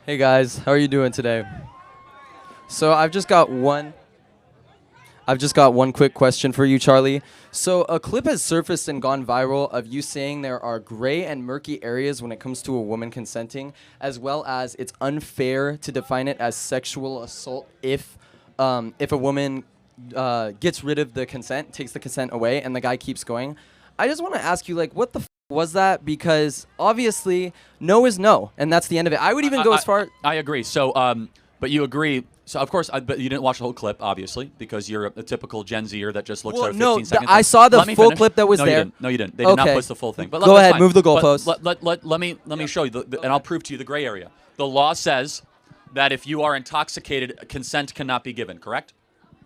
Hey guys, how are you doing today? So I've just got one quick question for you, Charlie. So a clip has surfaced and gone viral of you saying there are gray and murky areas when it comes to a woman consenting, as well as it's unfair to define it as sexual assault if a woman gets rid of the consent, takes the consent away, and the guy keeps going. I just want to ask you, like, what the was that? Because obviously, no is no, and that's the end of it. I would even go as far. I agree. So, but you agree. So, of course, but you didn't watch the whole clip, obviously, because you're a typical Gen Zer that just looks at 15 seconds. I saw the Let me full finish. clip that was no, there. You didn't. No, you didn't. They did not Okay. post the full thing. But Go that's ahead, fine. move the But goalpost. let me show you, and I'll prove to you the gray area. The law says that if you are intoxicated, consent cannot be given. Correct?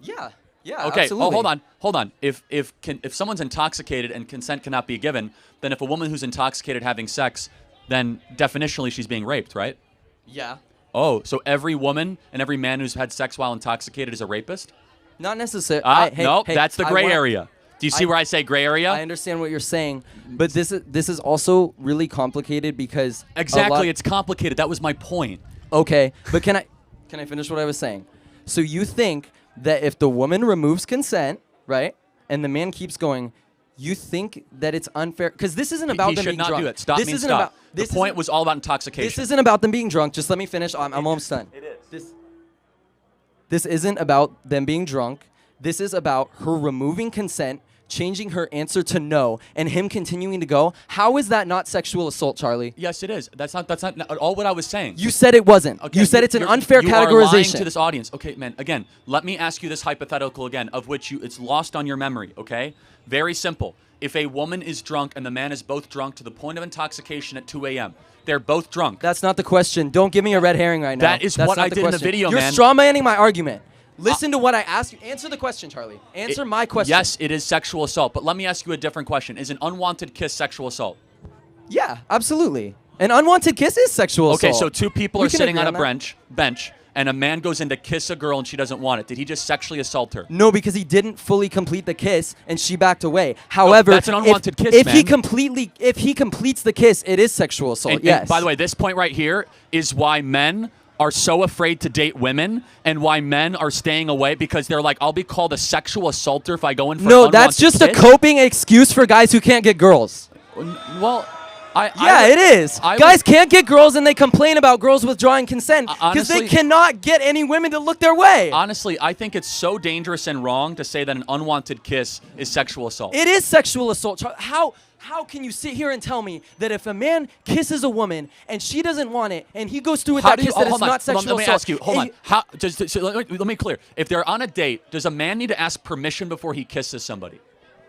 Yeah. Yeah. Okay. Absolutely. Oh, hold on. If someone's intoxicated and consent cannot be given, then if a woman who's intoxicated having sex, then definitionally she's being raped, right? Yeah. Oh, so every woman and every man who's had sex while intoxicated is a rapist? Not necessarily. No, that's the gray area. Do you see where I say gray area? I understand what you're saying, but this is also really complicated because Exactly, it's complicated. That was my point. Okay, but can I finish what I was saying? So you think that if the woman removes consent, right, and the man keeps going, you think that it's unfair? Because this isn't about He them should being not drunk. do that. Stop This means isn't stop. about. The This point isn't- was all about intoxication. This isn't about them being drunk. Just let me finish. I'm almost done. It is. This isn't about them being drunk. This is about her removing consent, changing her answer to no, and him continuing to go. How is that not sexual assault, Charlie? Yes, it is. That's not at all what I was saying. You said it wasn't. Okay, You said it's an unfair you are lying categorization. to this audience. Okay, man, again, let me ask you this hypothetical again, of which it's lost on your memory, okay? Very simple. If a woman is drunk and the man is both drunk to the point of intoxication at 2 a.m., they're both drunk. That's not the question. Don't give me a red herring right now. That is That's what not I did in the question. video, You're man. strawmanning my argument. Listen to what I asked you. Answer the question, Charlie. Answer my question. Yes, it is sexual assault, but let me ask you a different question. Is an unwanted kiss sexual assault? Yeah, absolutely. An unwanted kiss is sexual assault. Okay, so two people We are can sitting agree on a on that. bench, and a man goes in to kiss a girl and she doesn't want it. Did he just sexually assault her? No, because he didn't fully complete the kiss, and she backed away. However, that's an unwanted kiss, if man. if he completes the kiss, it is sexual assault. And yes. by the way, this point right here is why men are so afraid to date women and why men are staying away, because they're like, I'll be called a sexual assaulter if I go in for an no, unwanted that's just a kiss. coping excuse for guys who can't get girls. Well, It is. Guys can't get girls, and they complain about girls withdrawing consent because they honestly- cannot get any women to look their way. Honestly, I think it's so dangerous and wrong to say that an unwanted kiss is sexual assault. It is sexual assault. How can you sit here and tell me that if a man kisses a woman and she doesn't want it, and he goes through with that kiss, that it's hold on, not sexual let me assault? ask you. Hold on. How? So let me be clear. If they're on a date, does a man need to ask permission before he kisses somebody?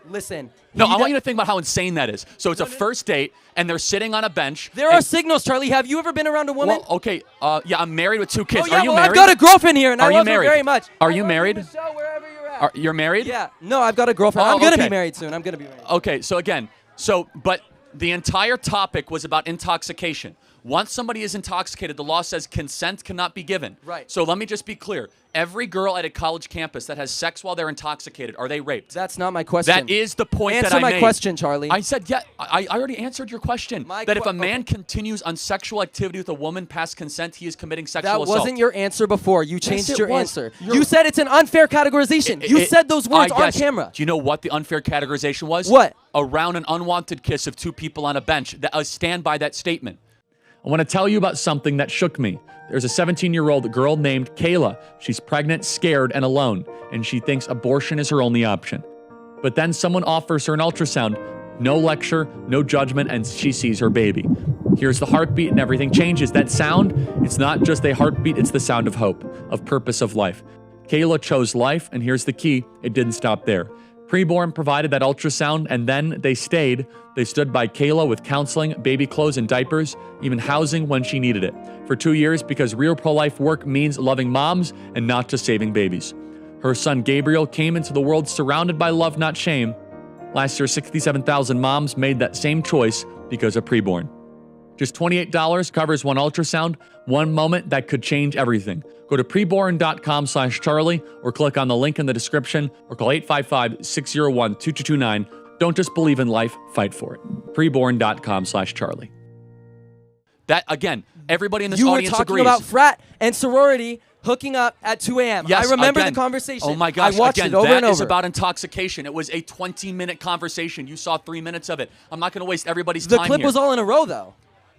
Listen. No, I want you to think about how insane that is. So it's a first date, and they're sitting on a bench. There are signals, Charlie. Have you ever been around a woman? Well, okay. Yeah, I'm married with 2 kids. Oh, yeah, Are you well, married? I've got a girlfriend here, and I Are you love her married? very much. Are I you love married? Michelle, wherever you're at. You're married? Yeah. No, I've got a girlfriend. Oh, I'm going to okay. be married soon. I'm going to be married. Okay, so again, but the entire topic was about intoxication. Once somebody is intoxicated, the law says consent cannot be given. Right. So let me just be clear. Every girl at a college campus that has sex while they're intoxicated, are they raped? That's not my question. That is the point that I Answer made. my question, Charlie. I said, yeah, I already answered your question. That if a man continues on sexual activity with a woman past consent, he is committing sexual That assault. wasn't your answer before. You changed it your was. answer. You're- You said it's an unfair categorization. You said those words I on guess. camera. Do you know what the unfair categorization was? What? Around an unwanted kiss of 2 people on a bench. Stand by that statement. I want to tell you about something that shook me. There's a 17-year-old girl named Kayla. She's pregnant, scared, and alone, and she thinks abortion is her only option. But then someone offers her an ultrasound. No lecture, no judgment, and she sees her baby. Here's the heartbeat, and everything changes. That sound, it's not just a heartbeat, it's the sound of hope, of purpose, of life. Kayla chose life, and here's the key. It didn't stop there. Preborn provided that ultrasound, and then they stayed. They stood by Kayla with counseling, baby clothes and diapers, even housing when she needed it. For 2 years, because real pro-life work means loving moms and not just saving babies. Her son Gabriel came into the world surrounded by love, not shame. Last year, 67,000 moms made that same choice because of Preborn. Just $28 covers one ultrasound, one moment that could change everything. Go to preborn.com/Charlie or click on the link in the description or call 855-601-2229. Don't just believe in life, fight for it. Preborn.com/Charlie. That, again, everybody in this You were audience talking agrees. about frat and sorority hooking up at 2 a.m. Yes, I remember again. the conversation. Oh my gosh, I watched again, it over that and over. is about intoxication. It was a 20-minute conversation. You saw 3 minutes of it. I'm not going to waste everybody's The time clip here. was all in a row, though.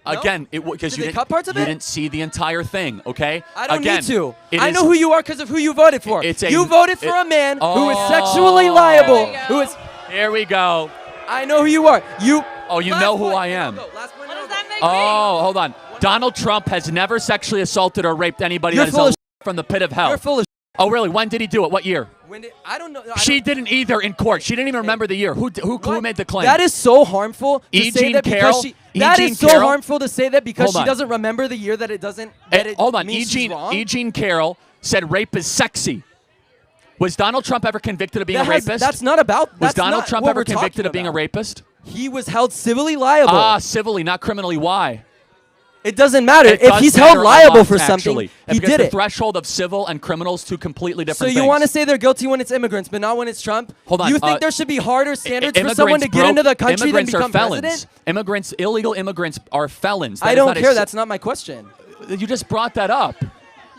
No? Again, because Did you they didn't cut parts of you it? didn't see the entire thing, okay? I don't Again, need to. it I is- know who you are because of who you voted for. It's You voted for a man who is sexually Oh. liable. There we go. Who is? Here we go. I know who you are. You. Oh, you Last know who point, I and am. I'll go. Last point, What and does I'll that make Oh, hold on. Donald Trump has never sexually assaulted or raped anybody You're that is full of from the pit of go. hell. You're full of. Oh, really? When did he do it? What year? When did, I don't know. I She don't- didn't either in court. She didn't even remember the year. Who What? made the claim? That is so harmful to E. say Jean that Carroll? because she. That E. Jean is so Carroll? harmful to say that because Hold she on. doesn't remember the year that it doesn't. That it Hold on. means she's wrong. E. Jean Carroll said rape is sexy. Was Donald Trump ever convicted of being a rapist? That's not about. Was That's Donald not Trump what ever we're talking convicted of being a about. rapist? He was held civilly liable. Ah, civilly, not criminally. Why? It doesn't matter. It if does he's matter held a liable lot, for something, actually. he Because did the it. threshold of civil and criminal is two completely So different you things. want to say they're guilty when it's immigrants, but not when it's Trump? Hold on, You think there should be harder standards for Immigrants someone to get into the broke- country than immigrants become are felons. president? Immigrants, illegal immigrants are felons. That I is don't not a care. s- That's not my question. You just brought that up.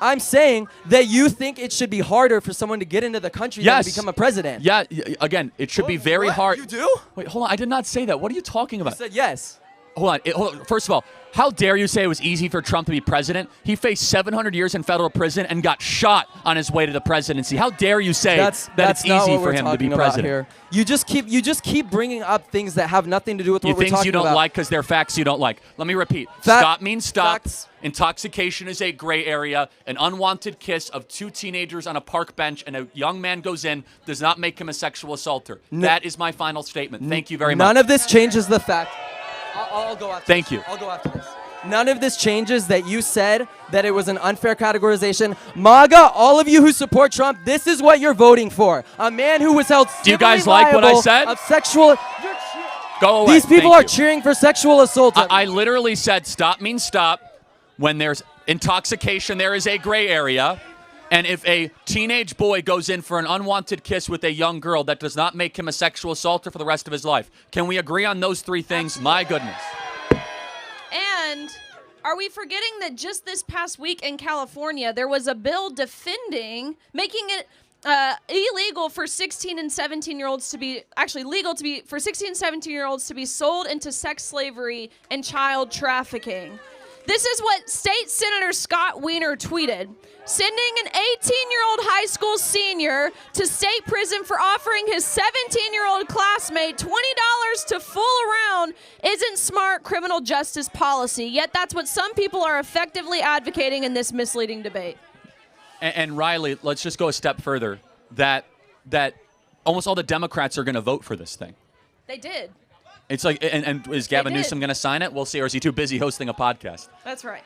I'm saying that you think it should be harder for someone to get into the country than Yes. to become a president. Yeah, again, it should be very What? hard. You do? Wait, hold on. I did not say that. What are you talking You about? said yes. Hold on. First of all, how dare you say it was easy for Trump to be president? He faced 700 years in federal prison and got shot on his way to the presidency. How dare you say That's that that's it's not easy what for we're him to be talking about president? here. You just keep bringing up things that have nothing to do with what we're Things talking you don't about. like because they're facts you don't like. Let me repeat. Fact- Stop means stop. facts. Intoxication is a gray area. An unwanted kiss of two teenagers on a park bench and a young man goes in does not make him a sexual assaulter. That is my final statement. Thank you very much. None of this changes the fact. I'll go after Thank this. you. I'll go after this. None of this changes that you said that it was an unfair categorization. MAGA, all of you who support Trump, this is what you're voting for. A man who was held Do you civilly guys like what I liable said? of sexual. Go away. These people Thank are you. cheering for sexual assault. I literally said stop means stop. When there's intoxication, there is a gray area. And if a teenage boy goes in for an unwanted kiss with a young girl, that does not make him a sexual assaulter for the rest of his life. Can we agree on those three things? My goodness. And are we forgetting that just this past week in California, there was a bill making it illegal for 16 and 17-year-olds to be, actually legal to be, for 16 and 17-year-olds to be sold into sex slavery and child trafficking. This is what State Senator Scott Wiener tweeted. Sending an 18-year-old high school senior to state prison for offering his 17-year-old classmate $20 to fool around isn't smart criminal justice policy. Yet that's what some people are effectively advocating in this misleading debate. And Riley, let's just go a step further. That almost all the Democrats are going to vote for this thing. They did. It's like, and is Gavin did. Newsom going to sign it? We'll see. Or is he too busy hosting a podcast? That's right.